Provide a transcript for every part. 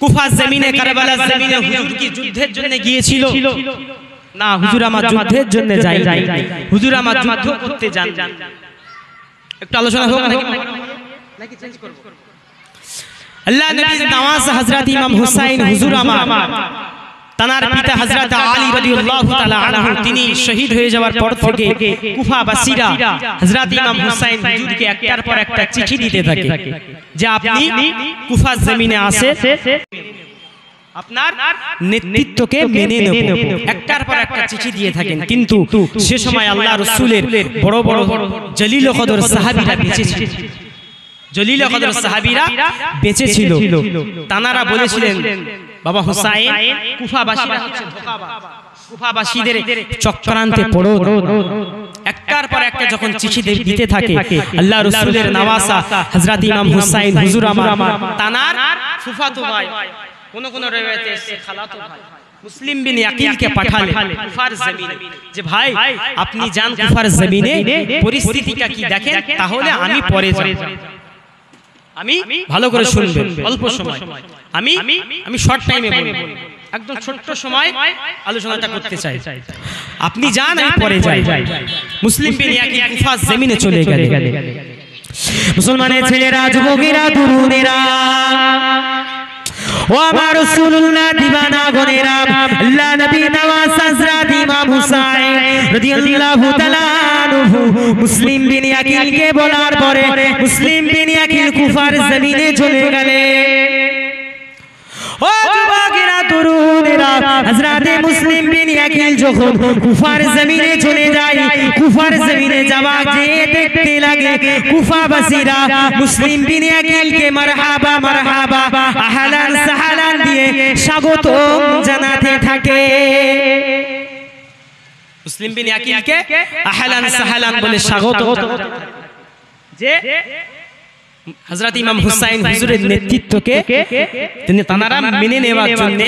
কুফা জমিনে কারবালা জমিনে হুজুর কি যুদ্ধের জন্য গিয়েছিল? না, হুজুর আমার যুদ্ধের জন্য যাই, হুজুর আমার যুদ্ধ করতে যান। একটু আলোচনা হোক নাকি চেঞ্জ করব? আল্লাহ নবীর নওয়াজ হযরত ইমাম হুসাইন হুজুর আমার, তানার পিতা হযরত আলী রাদিয়াল্লাহু তাআলা আনহু, তিনি শহীদ হয়ে যাওয়ার পর থেকে কুফাবাসীরা হযরত ইমাম হুসাইন হুজুরকে একটার পর একটা চিঠি দিতে থাকে যে আপনি কুফা জমিনে আসে, আপনার নেতৃত্বকে মেনে নেব, একটার পর একটা চিঠি দিয়ে থাকেন। কিন্তু সে সময় আল্লাহ রাসূলের বড় বড় জলিল ও কদর সাহাবীরা বেঁচে ছিল, জলিল ও কদর সাহাবীরা বেঁচে ছিল। তানারা বলেছিলেন বাবা হুসাইন, কুফাবাসীরা হচ্ছে ধোঁকাবাজ, কুফাবাসীদের চক্রান্তে পড়ো। একটার পর একটা যখন চিঠি দিতে থাকে, আল্লাহ রাসূলের নওয়াসা হযরত ইমাম হুসাইন হুজুর আমার, তানার ফুফাতো ভাই, কোন কোন riwayate এসেছে খালাতো ভাই মুসলিম বিন ইয়াকিলকে পাঠালেন কুফার জমিনে, যে ভাই আপনি যান কুফার জমিনে, পরিস্থিতিটা কি দেখেন, তাহলে আমি পরে যাব। আমি ভালো করে শুনবেন, অল্প সময় আমি শর্ট টাইমে বলবো, একদম ছোট্ট সময় আলোচনাটা করতে চাই। আপনি যান, আমি পরে যাই। মুসলিম বিন ইয়াকিল কুফার জমিনে চলে গেলেন। মুসলমানের ছেলেরা, যুবকেরা, তরুণেরা, ও আমার রাসূলুল্লাহ দিবানা গনেরা, আল্লাহ নবী নওয়াজ হযরত ইমাম হুসাইন রাদিয়াল্লাহু তাআলা আনহু মুসলিম বিন ইয়াকিলকে বলার পরে মুসলিম বিন ইয়াকিল কুফার জমিনে চলে গেলেন। ও যুবকেরা, তরুণেরা, হযরত মুসলিম বিন ইয়াকিল যখন কুফার জমিনে চলে যায়, কুফার জমিনে যাওয়া যে দেখতে লাগে কুফাবাসীরা মুসলিম বিন ইয়াকিলকে মারহাবা মারহাবা আহলান সাহলান দিয়ে স্বাগতম জানাতে থাকে। মুসলিম বিন ইয়াকিলকে আহলান সাহলান বলে স্বাগত, যে হযরত ইমাম হুসাইন হুজুরের নেতৃত্বকে তানারা মেনে নেওয়ার জন্য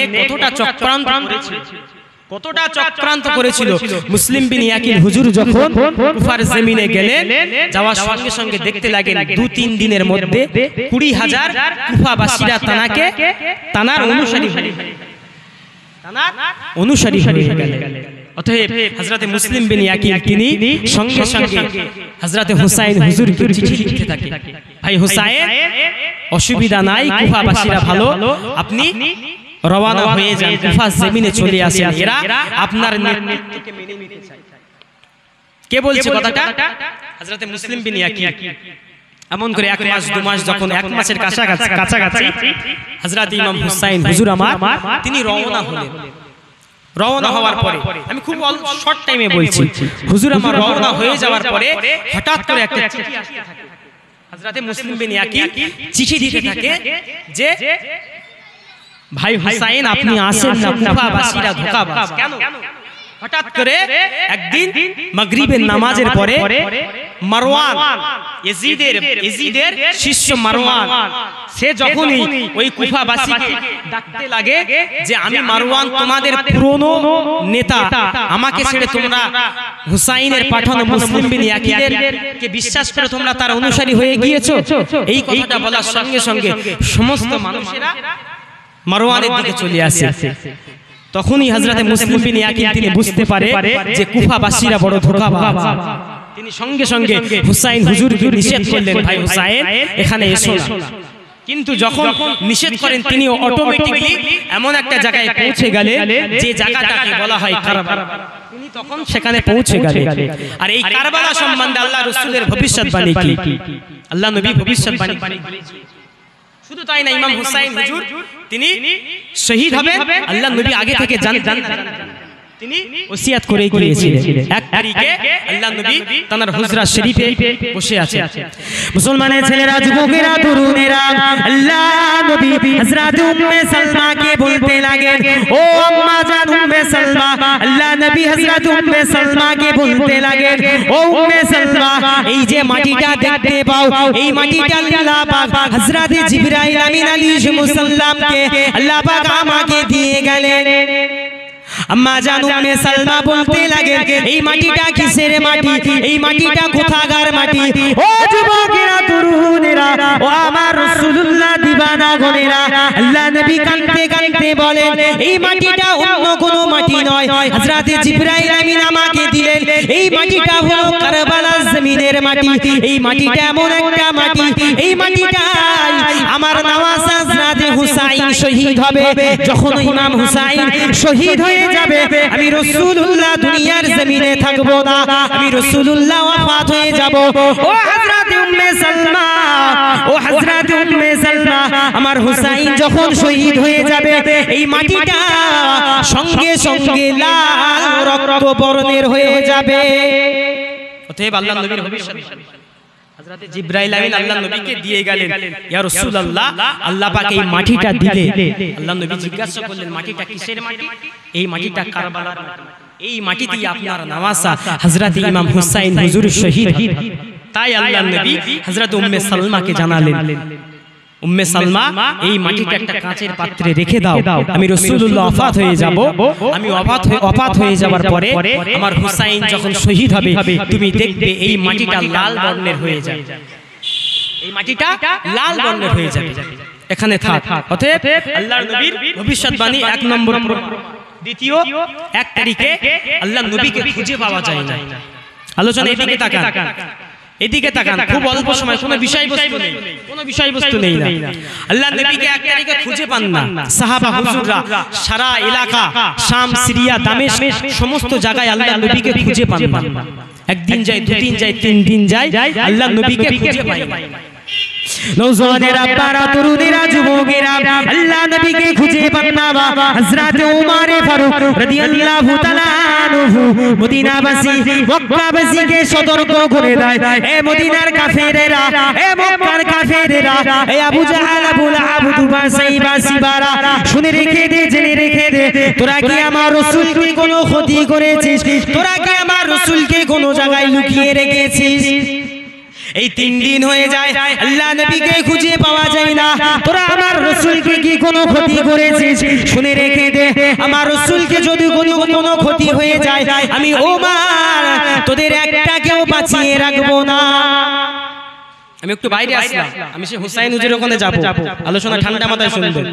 কতটা চক্রান্ত করেছিল। মুসলিম বিন ইয়াকিল হুজুর যখন কুফার জমিনে গেলেন, যাওয়ার সঙ্গে সঙ্গে দেখতে লাগেন 2-3 দিনের মধ্যে 20,000 কুফাবাসীরা তানার অনুসারী হয়ে গেলেন। অতএব হযরত মুসলিম বিন ইয়াকিল তিনি সঙ্গে সঙ্গে হযরত হুসাইন হুজুরকে চিঠি লিখতে থাকে, ভাই হুসাইন অসুবিধা নাই, কুফাবাসীরা ভালো, আপনি রওনা হয়ে যান, কুফা জমিনে চলে আসেন, এরা আপনার নেতৃত্বকে মেনে নিতে চায়। কে বলছে কথাটা? হযরত মুসলিম বিন ইয়াকিল। এমন করে 1 মাস 2 মাস, যখন 1 মাসের কাছাকাছি হযরত ইমাম হুসাইন হুজুর আমার তিনি রওনা হলেন। রওনা হওয়ার পরে, আমি খুব শর্ট টাইমে বলছি, হুজুর আমার রওনা হয়ে যাওয়ার পরে হঠাৎ করে একটা চিঠি আসতে থাকে। হযরত মুসলিম বিন ইয়াকিল চিঠি দিতে থাকে যে ভাই হুসাইন আপনি আসেন না, কুফাবাসীরা ধোঁকাবাজ। কেন? হঠাৎ করে একদিন মাগরিবের নামাজের পরে মারওয়ান, ইয়াজিদের শিষ্য মারওয়ান, সে যখনই ওই কুফাবাসীকে ডাকতে লাগে যে আমি মারওয়ান তোমাদের পুরনো নেতা, আমাকে ছেড়ে তোমরা হুসাইনের পাঠানো মুসলিম বিন ইয়াকিলের কে বিশ্বাস করে তোমরা তার অনুসারী হয়ে গিয়েছো, এই কথাটা বলার সঙ্গে সঙ্গে সমস্ত মানুষেরা মারওয়ানের দিকে চলে আসে। তখনই হযরত মুসলিম বিন ইয়াকিল তিনি বুঝতে পারে যে কুফাবাসীরা বড় ধোঁকাবাজ। তিনি সঙ্গে সঙ্গে হুসাইন হুজুরকে নিষেধ করলেন, ভাই হুসাইন এখানে এসো না। কিন্তু যখন নিষেধ করেন, তিনি অটোমেটিক্যালি এমন একটা জায়গায় পৌঁছে গেলেন যে জায়গাটাকে বলা হয় কারবালা। তিনি তখন সেখানে পৌঁছে গেলেন। আর এই কারবালা সম্বন্ধে আল্লাহ রাসূলের ভবিষ্যৎবাণী কি? আল্লাহ নবী ভবিষ্যৎবাণী বলেছেন। শুধু তাই না, ইমাম হুসাইন হুজুর তিনি শহীদ হবেন, আল্লাহ নবী আগে থেকে জানতেন, তিনি ওসিয়াত করে গিয়েছিলেন। 1 তারিখে আল্লাহ নবী তার হুজরা শরীফে বসে আছেন। মুসলমানের ছেলেরা, যুবকেরা, তরুণেরা, আল্লাহ নবী হযরত উম্মে সালমাকে বলতে লাগেন, ও আম্মা জান উম্মে সালমা, আল্লাহ নবী হযরত উম্মে সালমাকে বলতে লাগেন, ও উম্মে সালমা, এই যে মাটিটা দেখতে পাও, এই মাটিটা আল্লাহ পাক হযরত জিবরাইল আমিন আলাইহিস সালামকে আল্লাহ পাক আমাকে দিয়ে গেলেন। আম্মা জান উম্মে সালমা বলতে লাগে, এই মাটিটা কিসের মাটি, এই মাটিটা কোথাকার মাটি? ও যুবকেরা, তরুণেরা, ও আমার রাসূলুল্লাহ দিবানা গনেরা, আল্লাহ নবী কান্না কাঁদতে বলেন, এই মাটিটা অন্য কোনো মাটি নয়, হযরতে জিবরাইল আমিন আমাকে দিলেন, এই মাটিটা হলো কারবালার জমিনের মাটি। এই মাটিটা এমন একটা মাটি, এই মাটিটাই আমার নওয়াজ হযরতে হুসাইন শহীদ হবে। যখন ইমাম হুসাইন শহীদ হয়ে যাবে, আমি রাসূলুল্লাহ দুনিয়ার জমিনে থাকবো না, আমি রাসূলুল্লাহ ওয়াফাত হয়ে যাব। ও হযরতে উম্মে সালমা, ও হযরতে উম্মে সালমা, আমার হুসাইন যখন শহীদ হয়ে যাবে, এই মাটিটা সঙ্গে সঙ্গে লাল রক্ত বর্ণের হয়ে যাবে। অতএব আল্লাহর নবীর ভবিষ্যৎবাণী হযরতে জিবরাইল আমিন আল্লাহর নবীকে দিয়ে গেলেন, ইয়া রাসূলুল্লাহ, আল্লাহ পাক এই মাটিটা দিলে। আল্লাহর নবী জিজ্ঞাসা করলেন, মাটিটা কিসের মাটি? এই মাটিটা কারবালার মাটি, এই মাটিতেই আপনার নওয়াজা হযরতে ইমাম হুসাইন হুজুর শহীদ। তাই আল্লাহর নবী হযরত উম্মে সালমাকে জানালেন, উম্মে সালমা, এই মাটিটা একটা কাঁচের পাত্রে রেখে দাও, আমি রাসূলুল্লাহ ওয়াফাত হয়ে যাব। আমি ওয়াফাত হয়ে যাবার পরে আমার হুসাইন যখন শহীদ হবে, তুমি দেখবে এই মাটিটা লাল বর্ণের হয়ে যাবে, এই মাটিটা লাল বর্ণের হয়ে যাবে। এখানে থাক। অতএব আল্লাহর নবীর ভবিষ্যৎবাণী 1 নম্বর। দ্বিতীয়, 1 তারিখে আল্লাহর নবীকে খুঁজে পাওয়া যায় না। আলোচনা এদিকে তাকান, এদিকে তাকান। খুব অল্প সময়, কোনো বিষয়বস্তু নেই, কোনো বিষয়বস্তু নেই না। আল্লাহর নবীকে 1 তারিখে খুঁজে পান না। সাহাবা হুজুররা সারা এলাকা, শাম, সিরিয়া, দামেস্ক, সমস্ত জায়গায় আল্লাহর নবীকে খুঁজে পান না। একদিন যায়, 2 দিন যায়, 3 দিন যায়, আল্লাহর নবীকে খুঁজে পায় না। নওজওয়ানেরা, পারা তরুণেরা, যুবকেরা আল্লাহর নবীকে খুঁজে পান না। হযরতে ওমর ফারুক রাদিয়াল্লাহু তাআলা আনহু মদিনাবাসী, মক্কাবাসীকে সতর্ক করে দেয়, এ মদিনার কাফেরেরা, এ মক্কার কাফেরেরা, এ আবু জাহাল, আবু লাহাব, উতবা, সাইবা, সিবারা, শুনে রেখে দে, জেনে রেখে দে, তোরা কি আমার রাসূলকে কোনো ক্ষতি করেছিস? তোরা কি আমার রাসূলকে কোনো জায়গায় লুকিয়ে রেখেছিস? এই 3 দিন হয়ে যায়, আল্লাহ নবীকে খুঁজে পাওয়া যায় না। তোরা আমার রাসূলকে কি কোনো ক্ষতি করেছিস? শুনে রেখে দে, আমার রাসূলকে যদি কোনো ক্ষতি হয়ে যায়, আমি ওমর তোদের একটাকেও বাঁচিয়ে রাখবো না। আমি একটু বাইরে আসলাম, আমি সে হুসাইন হুজুরের ওখানে যাব, আলোচনা ঠান্ডা মাথায় শুনবেন।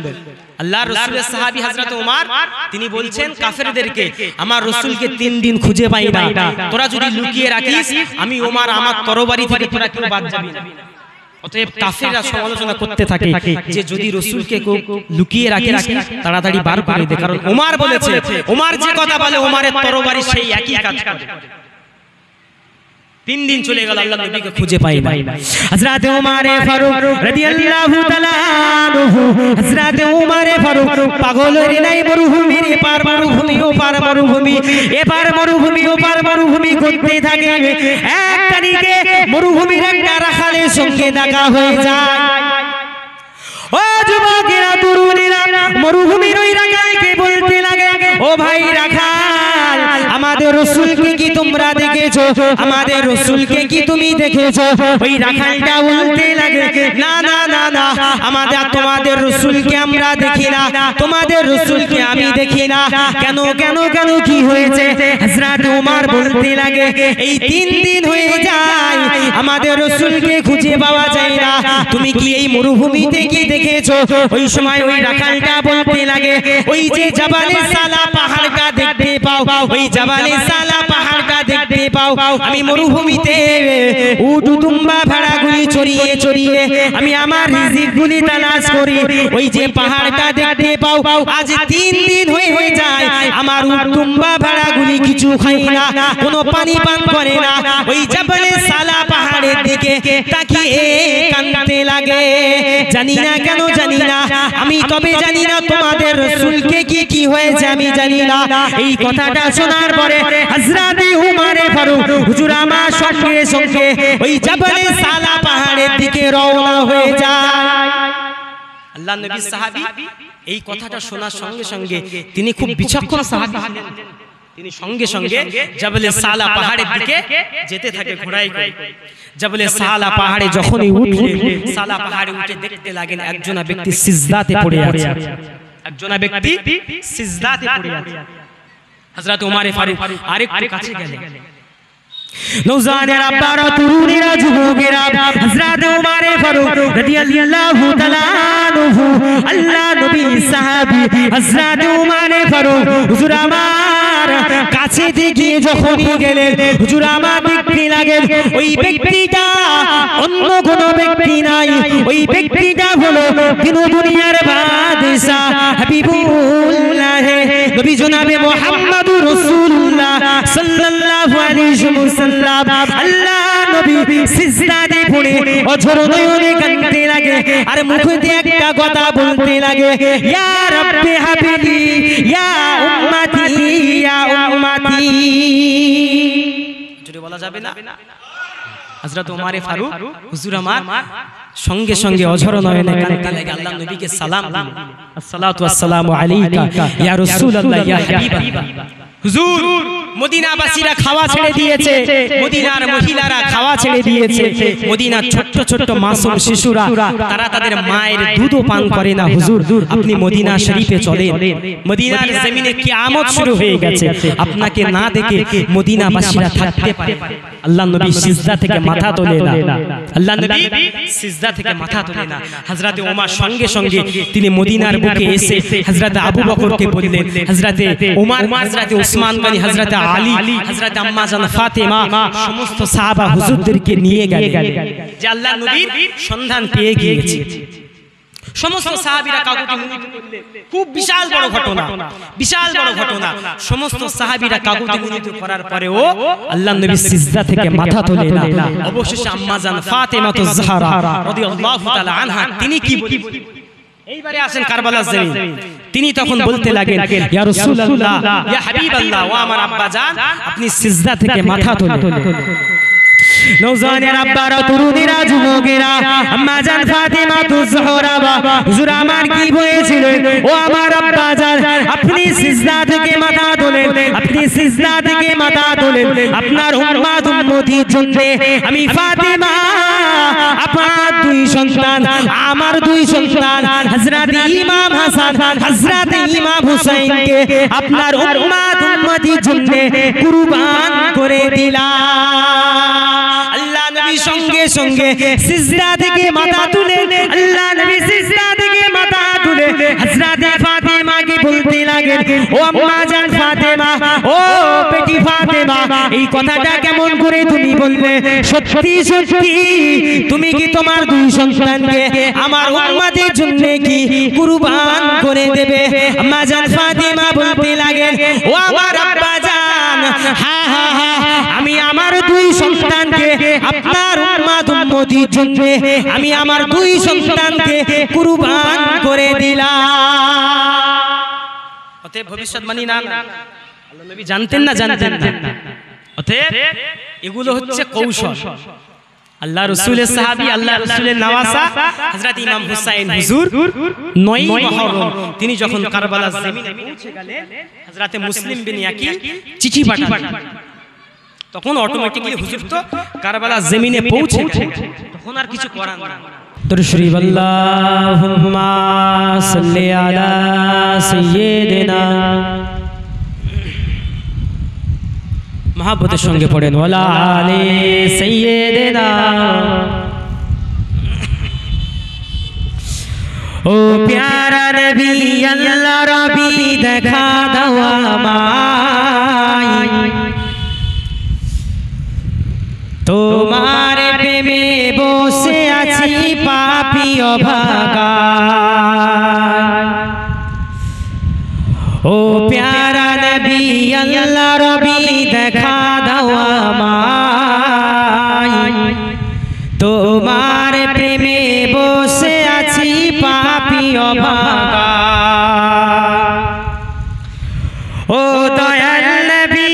আল্লাহর রাসূলের সাহাবী হযরত ওমর, তিনি বলছেন কাফেরদেরকে, আমার রাসূলকে 3 দিন খুঁজে পাই না, তোরা যদি লুকিয়ে রাখিস, আমি ওমর আমার তরবারি থেকে তোরা কেউ বাদ যাবি না। অতএব কাফেররা সমালোচনা করতে থাকে যে যদি রাসূলকে লুকিয়ে রাখিস, তাড়াতাড়ি বার করে দে, কারণ ওমর বলেছে, ওমর যে কথা বলে ওমরের তরবারি সেই একই কাজ করে। 3 দিন চলে গেল, আল্লাহর নবীকে খুঁজে পাই না। হযরতে ওমর ফারুক রাদিয়াল্লাহু তাআলা আনহু, হযরতে ওমর ফারুক পাগল হয়ে নাই, মরুভূমির এপার মরুভূমি, ওপার মরুভূমি, এপার মরুভূমি, ওপার মরুভূমি করতে থাকে। 1 তারিখে মরুভূমির একটা রাখালের সঙ্গে দেখা হয়ে যায়। ও যুবকেরা, তরুণেরা, মরুভূমির ওই রাখালকে বলতে লাগে, ও ভাই রাখাল, আমাদের রাসূলকে কি তোমরা দেখেছো? আমাদের রাসূলকে কি তুমি দেখেছো? ওই রাখালটা বলতে লাগে, না না না না, তোমাদের রাসূলকে আমরা দেখি না, তোমাদের রাসূলকে আমি দেখি না। কেন কেন কেন, কি হয়েছে? হযরত ওমর বলতে লাগে, এই 3 দিন হয়ে যায়, আমাদের রাসূলকে খুঁজে পাওয়া যায় না। তুমি কি এই মরুভূমিতে কি দেখেছো? ওই সময় ওই রাখালটা বলতে লাগে, ওই যে জাবালে সালা পাহাড়টা দেখতে পাও, ওই জাবালে সালা পাহাড়টা দেখতে পাও, আমি মরুভূমিতে উট দুম্বা ভেড়াগুলি চড়িয়ে চড়িয়ে আমি আমার রিজিকগুলি তালাশ করি। ওই যে পাহাড়টা দেখতে পাও, আজ 3 দিন হয়ে যায়, আমার উট দুম্বা ভেড়াগুলি কিছু খায় না, কোনো পানি পান করে না। ওই জাবালে সালা পাহাড়ের দিকে তাকিয়ে কাঁদতে লাগে। জানি না কেন, জানি না, আমি তবে জানি না তোমাদের রাসূলকে কি হয়েছে, আমি জানি না। এই কথাটা শোনার পরে হযরতে ওমর ফারুক হুজুর আমার সঙ্গে সঙ্গে ওই জাবালে সালা পাহাড়ের দিকে রওনা হয়ে যায়। আল্লাহর নবী সাহাবী এই কথাটা শোনার সঙ্গে সঙ্গে, তিনি খুব বিচক্ষণ সাহাবী ছিলেন, তিনি সঙ্গে সঙ্গে জাবালে সালা পাহাড়ের দিকে যেতে থাকে ঘোড়ায় করে। জাবালে সালা পাহাড়ে যখনই উঠলেন, সালা পাহাড়ে উঠে দেখতে লাগেন একজনা ব্যক্তি সিজদাতে পড়ে আছে, একজনা ব্যক্তি সিজদাতে পড়ে আছে। হযরত ওমর ফারুক আরেকটু কাছে গেলেন। নওজওয়ানেরা, আব্বারা, তরুণেরা, যুবকেরা, হযরত ওমর ফারুক রাদিয়াল্লাহু তাআলা আনহু, আল্লাহ নবী সাহাবী সাহাবী হযরত উমর ফারুক হুজুর আমার কাছে গিয়ে যখনই গেলেন হুজুর আমার দেখতে লাগেন ওই ব্যক্তিটা অন্য কোনো ব্যক্তি নাই, ওই ব্যক্তিটা হলো দিন দুনিয়ার বাদশা হাবিবুল্লাহ নবী জনাবে মুহাম্মদুর রাসূলুল্লাহ সাল্লাল্লাহু আলাইহি ওয়াসাল্লাম। আল্লাহ নবী সিজদাতে পড়ে অঝর নয়নে কাঁদতে লাগে আর মুখে দিয়ে একটা কথা বলতে লাগে, ইয়া রাব্বি হাবিবি ইয়া উম্মতি ইয়া উম্মতি। জোরে বলা যাবে না? হযরত ওমর ফারুক হুজুর আমার সঙ্গে সঙ্গে অঝর নয়নে কাঁদতে লাগে, আল্লাহ নবীকে সালাম দিলেন, আসসালাতু ওয়াসসালামু আলাইকা ইয়া রাসূলুল্লাহ ইয়া হাবিবাল্লাহ। হুজুর মদিনাবাসীরা খাওয়া ছেড়ে দিয়েছে, মদিনার মহিলারা খাওয়া ছেড়ে দিয়েছে, মদিনার ছোট্ট ছোট্ট মাসুম শিশুরা তারা তাদের মায়ের দুধও পান করে না। হুজুর আপনি মদিনা শরীফে চলেন, মদিনার জমিনে কিয়ামত শুরু হয়ে গেছে, আপনাকে না দেখে মদিনাবাসীরা থাকতে পারে। আল্লাহ নবী সিজদা থেকে মাথা তোলে না, আল্লাহ নবী সিজদা থেকে মাথা তোলে না। হযরত ওমর সঙ্গে সঙ্গে তিনি মদিনার বুকে এসে হযরত আবু বকরকে বললেন, হযরত ওমর, হযরত উসমান গনি, হযরত আলী, হযরত আম্মা জান ফাতেমা সমস্ত সাহাবা হুজুরদেরকে নিয়ে গেলেন যে আল্লাহ নবীর সন্ধান পেয়ে গিয়েছে। সমস্ত সাহাবীরা কাকুতি মিনতি করলেন, খুব বিশাল বড় ঘটনা, বিশাল বড় ঘটনা। সমস্ত সাহাবীরা কাকুতি মিনতি করার পরেও আল্লাহ নবী সিজদা থেকে মাথা তোলে না। অবশেষে আম্মা জান ফাতেমাতুজ জাহরা রাদিয়াল্লাহু তাআলা আনহা তিনি কি বলেন, এইবারে আসেন কারবালার জমিন, তিনি তখন বলতে লাগেন, ইয়া রাসূলুল্লাহ ইয়া হাবিবাল্লাহ, ও আমার আব্বা জান আপনি সিজদা থেকে মাথা তোলেন। নওজওয়ানের আব্বারা, তরুণীরা, যুবকেরা, আম্মা জান ফাতেমাতুজ জাহরা হুজুর আমার কি হয়েছিল, ও আমার আব্বা জান আপনি সিজদা থেকে মাথা তোলেন, আপনি সিজদা থেকে মাথা তোলেন, আপনার উম্মত উম্মতির জন্য আমি ফাতেমা আপনার দুই সন্তান, আমার দুই সন্তান হযরত ইমাম হাসান, হযরত ইমাম হুসাইনকে আপনার উম্মত উম্মতির জন্য কুরবান করে দিলাম। আল্লাহ নবী সঙ্গে সঙ্গে সিজদা থেকে মাথা তুলে, আল্লাহ নবী সিজদা থেকে মাথা তুলে হযরত ফাতেমাকে বলতে লাগেন, ও আম্মা জান ফাতেমা, ও বেটি ফাতেমা এই কথাটা কেমন করে তুমি বললে, সত্যি সত্যি তুমি কি তোমার দুই সন্তানকে আমার উম্মতের জন্য কি কুরবান করে দেবে? আম্মা জান ফাতেমা বলতে লাগেন, ও আমার আব্বা জান হ্যাঁ হ্যাঁ হ্যাঁ আমি আমার দুই সন্তানকে আপনার উম্মত উম্মতির জন্য আমি আমার দুই সন্তানকে কুরবান করে দিলাম। অতএব ভবিষ্যৎবাণী না আল্লাহ নবী জানতেন না, জানতেন না। অতএব এগুলো হচ্ছে কৌশল। আল্লাহ রাসূলের সাহাবী, আল্লাহ রাসূলের নওয়াসা হযরত ইমাম হুসাইন হুজুর 9 মুহররম তিনি যখন কারবালার জমিনে পৌঁছে গেলেন, হযরত মুসলিম বিন ইয়াকিল চিঠি পাঠালেন। তখন অটোমেটিক্যালি হুজুর তো কারবালার জমিনে পৌঁছে গেলেন, তখন আর কিছু করার না। দরুদ শরীফ আল্লাহুম্মা সাল্লি আলা সাইয়্যিদিনা, মহব্বতের সঙ্গে পড়েন ওয়ালা আলে সাইয়্যিদিনা। ও প্যারা নবী আল্লাহ রবি দেখা দাও আমায়, তোমার প্রেমে বসে আছি পাপী অভাগা। ও প্যারা নবী আল্লাহ রবি দেখা দাও আমায়, তোমার প্রেমে বসে আছি পাপী অভাগা। ও দয়াল নবী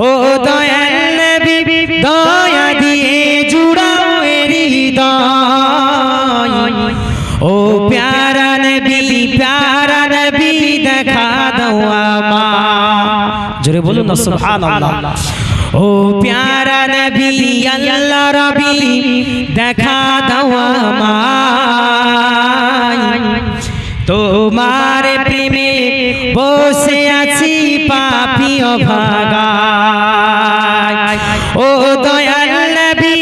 ও দয়াল নবী দয়া দিয়ে জুড়াও হৃদয়, ও প্যারা নবী দেখা দাও আমায়। জোরে বলুন না সুবহানাল্লাহ। ও প্যারা নবী আল্লাহ রবি দেখা দাও আমায়, তোমার প্রেমে বসে আছি পাপী অভাগা। ও দয়াল নবী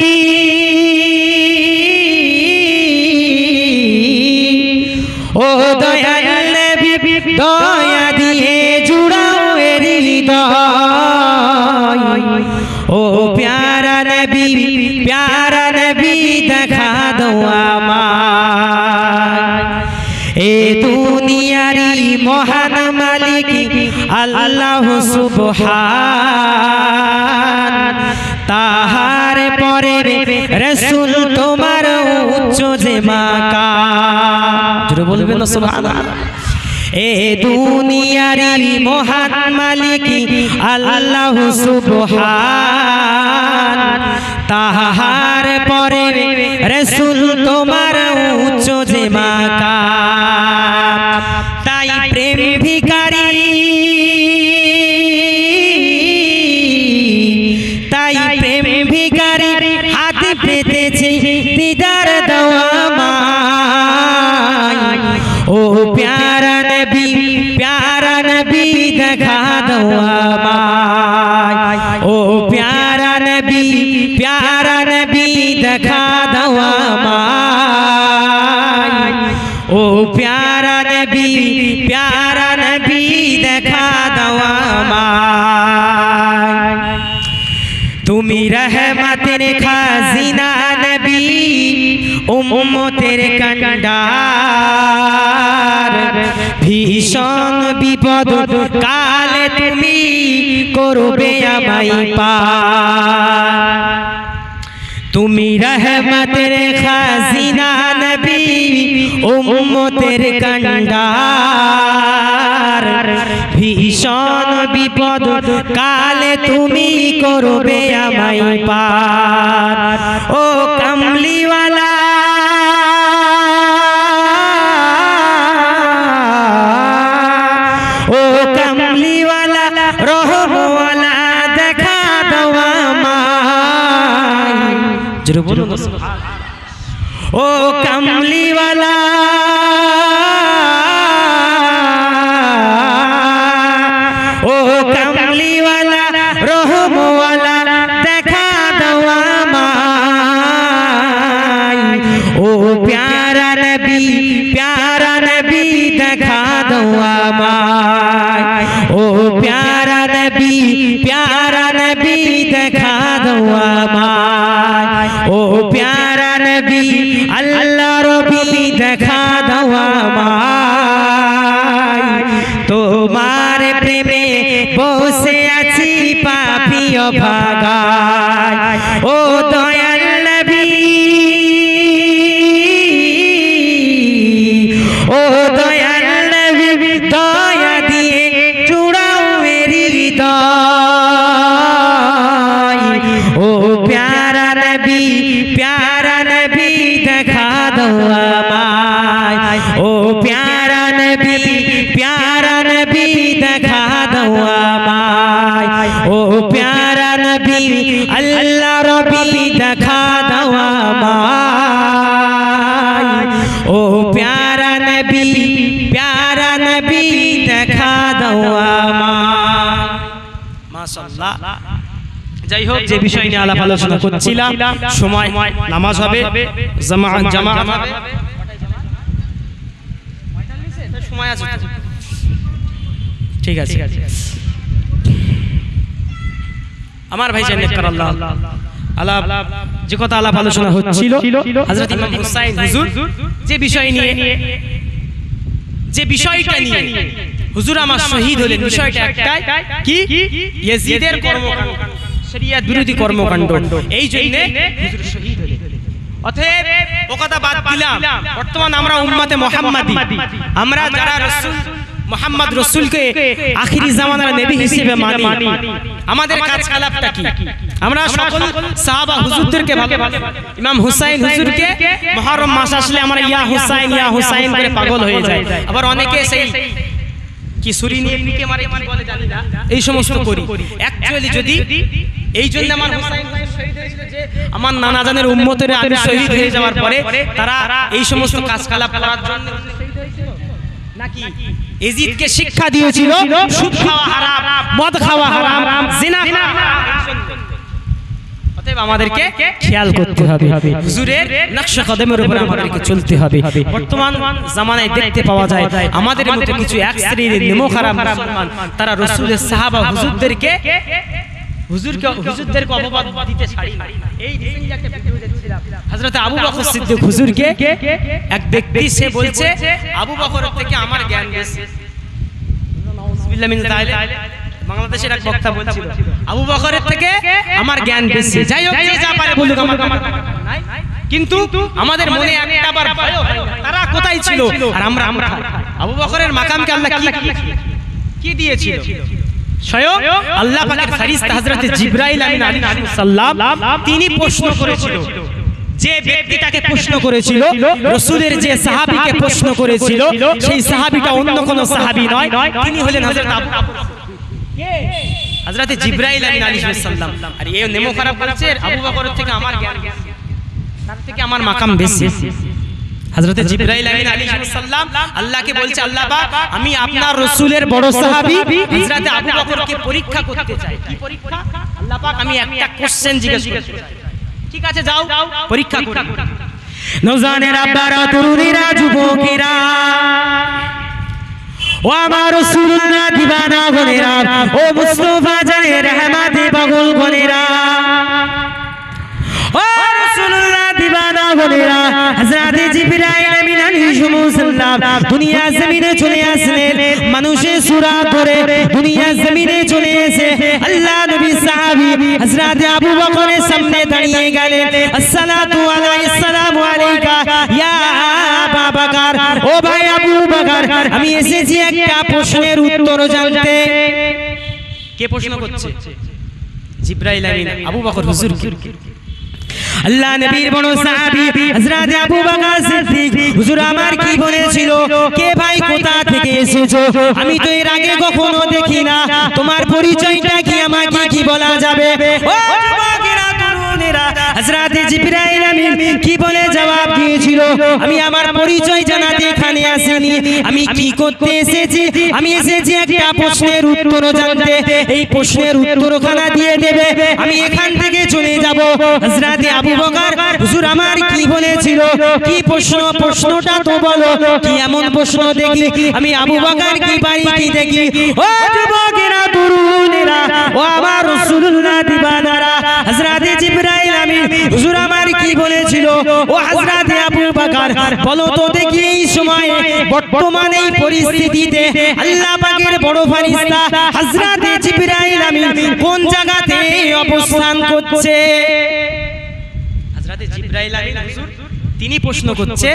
নবী প্যারা নবী দেখা দাও আমায় এ দুনিয়ারি মহান মালিক আল্লাহ সুবহান তাহার পরে রাসূল তোমার উচ্চ যে মাকাম জোরে বলবেন না সুবহানাল্লাহ এ দুনিয়ারি মহান মালিক আল্লাহ সুবহান তাহার পরে রাসূল তোমার উচ্চ যে মাকাম তাই প্রেম ভিখারি তাই প্রেম ভিখারি হাত পেতেছে দিদার দাও আমায় ও প্যারা নবী দেখা দাও আমায় ও প্যারা নবী দেখা দাও আমায় ও প্যারা নবী দেখা দাও আমায় তুমি রহমতের খাজিনা নবী উম্মতের কান্ডার ভীষণ বিপদ কালে তুমি করবে আমায় পার তুমি রহমতের খাজিনা নবী উম্মতের কান্ডার ভীষণ বিপদ কালে তুমি করবে আমায় পার ও কামলিওয়ালা ও কামলিওয়ালা রহমওয়ালা দেখা দাও আমায় জোরে বলুন ও কামলিওয়ালা ও কামলিওয়ালা রহমওয়ালা দেখা দাও আমায় ও প্যারা নবী দেখা দাও আমায় ও প্যারা নবী দেখা দাও আমায় ও প্যারা নবী আল্লাহ রবি দেখা দাও আমায় তোমার প্রেমে বসে আছি পাপী অভাগায় ও দয়াল নবী ও দয়াল নবী দয়া দিয়ে চূড়াও মেরি হৃদয় ও প্যারা নবী দেখা দাও আমায় ও প্যারা নবী দেখা দাও আমায় ও প্যারা নবী আল্লাহ রবি দেখা দাও আমায় ও প্যারা নবী দেখা দাও আমায় মাশাআল্লাহ যাই হোক যে বিষয় নিয়ে আলাপ আলোচনা করছিলাম সময় নামাজ হবে জামাত হবে সময় আছে ঠিক আছে আমার ভাই জান্নাত কর আল্লাহ আলাপ যে কথা আলাপ আলোচনা হচ্ছিল হযরত ইমাম হুসাইন হুজুর যে বিষয়টা নিয়ে হুজুর আমার শহীদ হলেন বিষয়টা একটাই কি ইয়াজিদের কর্মকাণ্ড শরিয়ত বিরোধী কর্মকাণ্ড এই জন্য হুজুর শহীদ হলেন অতএব ও কথা বাদ দিলাম বর্তমান আমরা উম্মতে মুহাম্মাদি আমরা যারা রাসূল মুহাম্মদ রাসূলকে আখিরি জামানার নবী হিসেবে মানি আমাদের কাজ কালাপটা কি আমরা সকল সাহাবা হুজুরদেরকে ভালোবাসি ইমাম হুসাইন হুজুরকে মুহররম মাস আসলে আমরা ইয়া হুসাইন করে পাগল হয়ে যাই আবার অনেকে সেই কি ছুরি নিয়ে পিকে মারে কি বলে জানি না এই সমস্ত করি অ্যাকচুয়ালি যদি এই জন্য আমার হুসাইন শহীদ হয়েছিল যে আমার নানা জানের উম্মতের আমি শহীদ হয়ে যাওয়ার পরে তারা এই সমস্ত কাজ কালাপ করার জন্য শহীদ হয়েছিল নাকি ইয়াজিদকে শিক্ষা দিয়েছিল সুদ খাওয়া হারাম মদ খাওয়া হারাম জিনা করা হারাম অতএব আমাদেরকে খেয়াল করতে হবে হুজুরের নকশা কদমের উপর আমাদেরকে চলতে হবে বর্তমান জামানায় দেখতে পাওয়া যায় আমাদের মধ্যে কিছু এক শ্রেণীর নেমো খারাপ মুসলমান তারা রাসূলের সাহাবা হুজুরদেরকে হুজুরদেরকে অপবাদ দিতে ছাড়ি না। এই রিসেন্টলি একটা ভিডিও দেখছিলাম, হযরত আবু বকর সিদ্দিক হুজুরকে এক ব্যক্তি সে বলছে আবু বকরের থেকে আমার জ্ঞান বেশি। নাউযুবিল্লাহ মিন যালিক। বাংলাদেশের এক বক্তা বলছিল আবু বকরের থেকে আমার জ্ঞান বেশি। যাই হোক, যে যা পারে বলুক, আমার নাই। কিন্তু আমাদের মনে একটাবার ভয় হয় তারা কোথায় ছিল আর আমরা আবু বকরের মাকামকে আল্লাহ কি দিয়েছিল? স্বয়ং আল্লাহ পাকের ফেরেশতা হযরত জিবরাইল আমিন আলাইহিস সালাম তিনি প্রশ্ন করেছিল। যে ব্যক্তিটাকে প্রশ্ন করেছিল, রাসূলের যে সাহাবীকে প্রশ্ন করেছিল, সেই সাহাবীটা অন্য কোনো সাহাবী নয়, তিনি হলেন হযরত আবু বকর। কে? হযরত জিবরাইল আমিন আলাইহিস সালাম। আর এই নেমো খারাপ করেছে আবু বকরের থেকে আমার জ্ঞান বেশি, তার থেকে আমার মাকাম বেশি। হযরত জিবরাইল আমিন আলাইহিস সালাম আল্লাহকে বলছে, আল্লাহ পাক আমি আপনার রাসূলের বড় সাহাবী হযরত আবু বকরকে পরীক্ষা করতে চাই। কি পরীক্ষা? আল্লাহ পাক আমি একটা কোশ্চেন জিজ্ঞেস করতে চাই। ঠিক আছে, যাও পরীক্ষা করো। নওজওয়ানের আব্বারা, তরুণীরা, যুবকেরা, ও আমার রাসূলুল্লাহ দিবানা গনেরা, ও মুস্তাফা জানে রহমতে পাগল গনেরা, ও রাসূলুল্লাহ দিবানা গনেরা, হযরত জিবরাইল আমিন আলাইহিস সালাম দুনিয়া জমিনে চলে আসলেন মানুষের সূরত ধরে। দুনিয়া জমিনে চলে এসে আল্লাহ নবী সাহাবী হযরত আবু বকরের সামনে দাঁড়িয়ে গেলেন। আসসালাতু আলাইহিসসালামু আলাইকা ইয়া আবু বকর, ও ভাই আবু বকর, আমি এসেছি একটা প্রশ্নের উত্তর জানতে। কে প্রশ্ন করছে? জিবরাইল আমিন আবু বকর হুজুর। আল্লাহ নবীর বড় সাহাবী হযরত আবু বকর সিদ্দিক হুজুর আমার কি বলেছিল? কে ভাই, কোথা থেকে এসেছো? আমি তো এর আগে কখনো দেখি না, তোমার পরিচয়টা কি, আমাকে কি বলা যাবে? ও যুবকেরা, তরুণেরা, হযরত জিবরাইল আমিন কি বলে জবাব দিয়েছিল? আমি আমার পরিচয় জানাতে এখানে আসিনি, আমি কি করতে এসেছি? আমি এসেছি একটা প্রশ্নের উত্তর জানতে। এই প্রশ্নের উত্তরখানা দিয়ে দেবে, আমি এখান থেকে চলে যাব। হযরত আবু বকর হুজুর আমার কি বলেছিল? কি প্রশ্ন? প্রশ্নটা তো বলো, কি এমন প্রশ্ন দেখি আমি আবু বকর কি পারি কি দেখি? ও যুবকেরা, তরুণেরা, ও আমার রাসূলুল্লাহ দিবানারা, হযরত জিবরাইল আমিন হুজুর আমার কি বলেছিল? ও হযরত আবু বকর বলো তো দেখি, এই সময় বর্তমানে এই পরিস্থিতিতে আল্লাহ পাকের বড় ফেরেশতা হযরত জিবরাইল আমিন কোন জায়গাতে অবস্থান করছে? হযরত জিবরাইল আমিন হুজুর তিনি প্রশ্ন করছে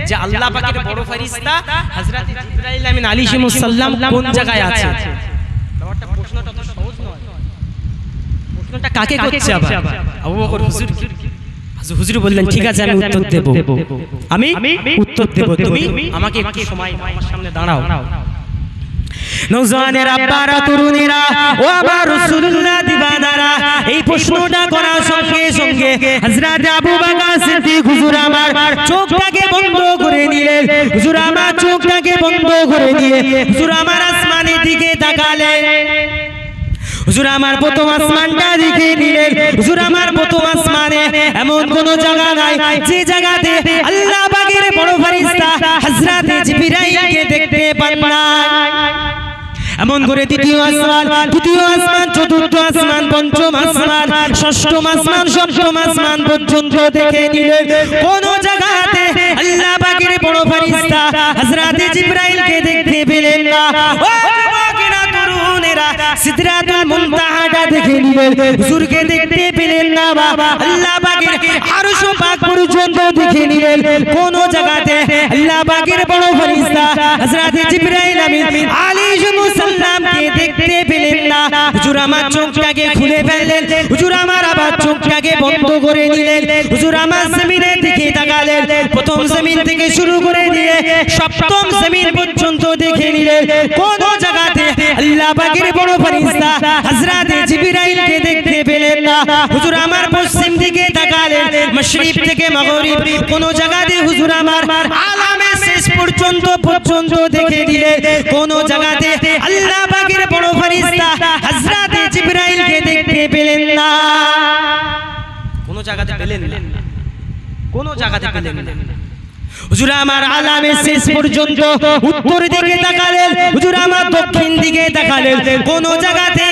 যে আল্লাহ পাকের বড় ফেরেশতা হযরত জিবরাইল আমিন আলাইহিস সালাম কোন জায়গায় আছে? ব্যাপারটা প্রশ্নটা তো সহজ নয়। প্রশ্নটা কাকে করছে আবার? আবু বকর হুজুর। হুজুর বললেন ঠিক আছে আমি উত্তর দেব, আমি উত্তর দেব, তুমি আমাকে একটু সময় আমার সামনে দাঁড়াও। নওজওয়ানের আব্বারা, তরুণীরা, ও আমার রাসূলুল্লাহ দিবানারা, এই প্রশ্নটা করার সঙ্গে সঙ্গে হযরত আবু বকর সিদ্দিক হুজুর আমার চোখটাকে বন্ধ করে নিলেন। হুজুর আমার চোখটাকে বন্ধ করে দিয়ে হুজুর আমার আসমানের দিকে তাকালেন। হুজুর আমার প্রথম আসমানটা দেখে নিলেন। হুজুর আমার প্রথম আসমানে এমন কোন জায়গা নাই যে জায়গাতে আল্লাহ পাকের বড় ফেরেশতা হযরত জিবরাইলকে দেখতে পান না। এমন করে দ্বিতীয় আসমান, চতুর্থ আসমান, পঞ্চম আসমান, ষষ্ঠম আসমান, সপ্তম আসমান পর্যন্ত দেখে নিলেন। কোন জায়গাতে আল্লাহ পাকের বড় ফেরেশতা হযরত জিবরাইলকে দেখতে পেলেন না। ও যুবকেরা, তরুণেরা, সিদরাতুল মুনতাহাটা দেখে নিলেন, হুজুরকে দেখতে পেলেন না। বাবা আল্লাহ পাকের আরশ পাক পর্যন্ত দেখে নিলেন। কোন জায়গাতে আল্লাহ পাকের বড় ফেরেশতা হযরত জিবরাইল আমিন আলাইহিস সালামকে দেখতে পেলেন না। হুজুর আমার চোখটাকে খুলে ফেললেন। হুজুর আমার আবার চোখটাকে বন্ধ করে নিলেন। হুজুর আমার জমিনের দিকে তাকালেন। প্রথম জমিন থেকে শুরু করে দিয়ে সপ্তম জমিন পর্যন্ত দেখে নিলেন। কোন জায়গাতে আল্লাহ পাকের বড় ফেরেশতা হযরত জিবরাইলকে দেখতে পেলেন না। হুজুর আমার পশ্চিম দিকে তাকালেন। মাশরিক থেকে মাগরিব কোন জায়গাতে হুজুর আমার আলামে শেষ পর্যন্ত দেখে দিলেন। কোন জায়গাতে আল্লাহ পাকের বড় ফেরেশতা হযরত জিবরাইলকে দেখতে পেলেন না। কোন জায়গাতে পেলেন না, কোন জায়গাতে পেলেন না। হুজুর আমার আলামে শেষ পর্যন্ত উত্তর দিকে তাকালেন, হুজুর আমার দক্ষিণ দিকে তাকালেন, কোন জায়গাতে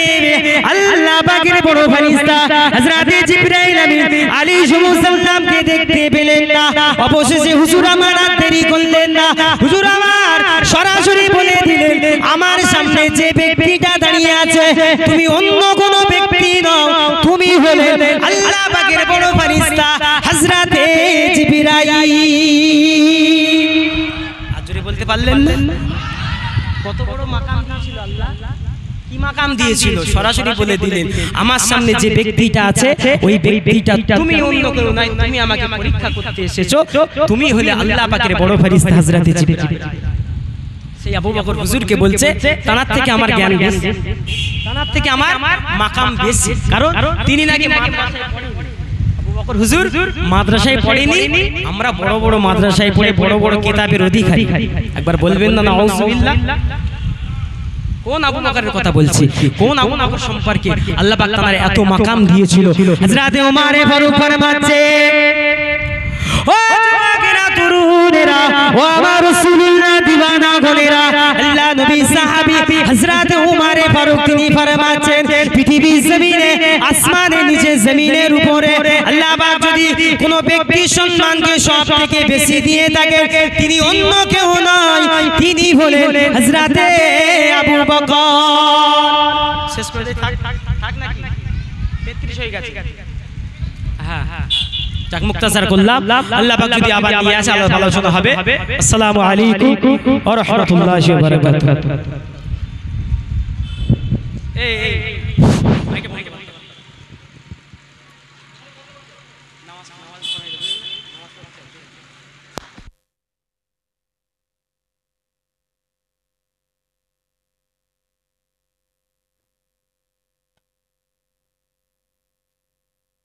আল্লাহ পাকের বড় ফেরেশতা হযরত জিবরাইল আমিন আলাইহিস সালামকে দেখতে পেলেন না। অবশেষে হুজুর আমার আর দেরি করলেন না, হুজুর আমার সরাসরি বলে দিলেন, আমার সামনে যে ব্যক্তিটা দাঁড়িয়ে আছে তুমি অন্য কোন ব্যক্তি নও, তুমি হলে আল্লাহ পাকের বড় ফেরেশতা হযরত জিবরাইল। আজরে বলতে পারলেন না কত বড় মাকাম দিয়েছিল আল্লাহ, কি মাকাম দিয়েছিল, সরাসরি বলে দিলেন আমার সামনে যে ব্যক্তিটা আছে ওই ব্যক্তিটা তুমি অন্য কেউ নাই, তুমি আমাকে পরীক্ষা করতে এসেছো, তুমি হলে আল্লাহ পাকের বড় ফেরেশতা হযরত জিবরাইল। সেই আবু বকর হুজুরকে বলছে তানার থেকে আমার জ্ঞান বেশি, তানার থেকে আমার মাকাম বেশি, কারণ তিনি নাকি হুজুর মাদ্রাসায় পড়েনি, আমরা বড় বড় মাদ্রাসায় পড়ে বড় বড় কিতাবের অধিকারী। একবার বলবেন না নাউজুবিল্লাহ? কোন আবু বকরের কথা বলছি, কোন আবু বকর সম্পর্কে আল্লাহ পাক তার এত মাকাম দিয়েছিল। হযরত ওমর ফারুক ফরমাচ্ছে, ও যুবকেরা তরুণেরা, ও আমার রাসূলুল্লাহ দিওয়ানা গণেরা, আল্লাহ নবী সাহাবী হযরত ওমর ফারুক তিনি ফরমাচ্ছেন পৃথিবীর জমিনে আসমানের নিচে জমিনের উপরে আল্লাহ পাক যদি কোন ব্যক্তির সম্মানকে সবথেকে বেশি দিয়ে থাকে তিনি অন্য কেউ নয়, তিনি হলেন হযরত আবু বকর। শেষ করে দেই, থাক নাকি 33 হয়ে গেছে। হ্যাঁ যাক মুক্তাসার করলাম, আল্লাহ পাক যদি আবার নিয়ে আসে আল্লাহ আলোচনা হবে। আসসালামু আলাইকুম ওয়া রাহমাতুল্লাহি ওয়া বারাকাতুহু। এই ভাইকে ভাইকে নামাজ